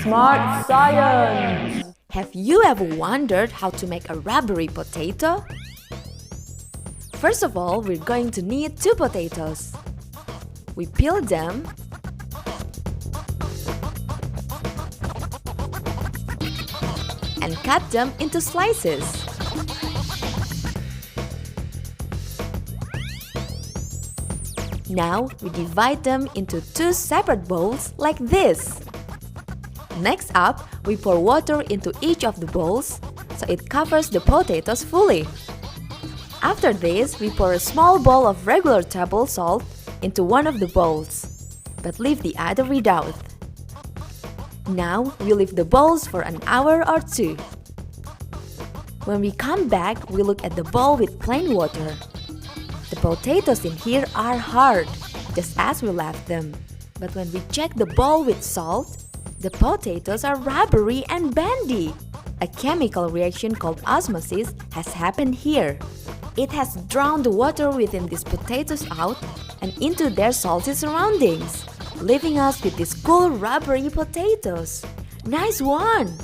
Smart Science! Have you ever wondered how to make a rubbery potato? First of all, we're going to need 2 potatoes. We peel them and cut them into slices. Now, we divide them into 2 separate bowls like this. Next up, we pour water into each of the bowls so it covers the potatoes fully. After this, we pour a small bowl of regular table salt into one of the bowls, but leave the other without. Now, we leave the bowls for an hour or 2. When we come back, we look at the bowl with plain water. The potatoes in here are hard, just as we left them. But when we check the bowl with salt, the potatoes are rubbery and bendy. A chemical reaction called osmosis has happened here. It has drowned the water within these potatoes out and into their salty surroundings, leaving us with these cool rubbery potatoes. Nice one!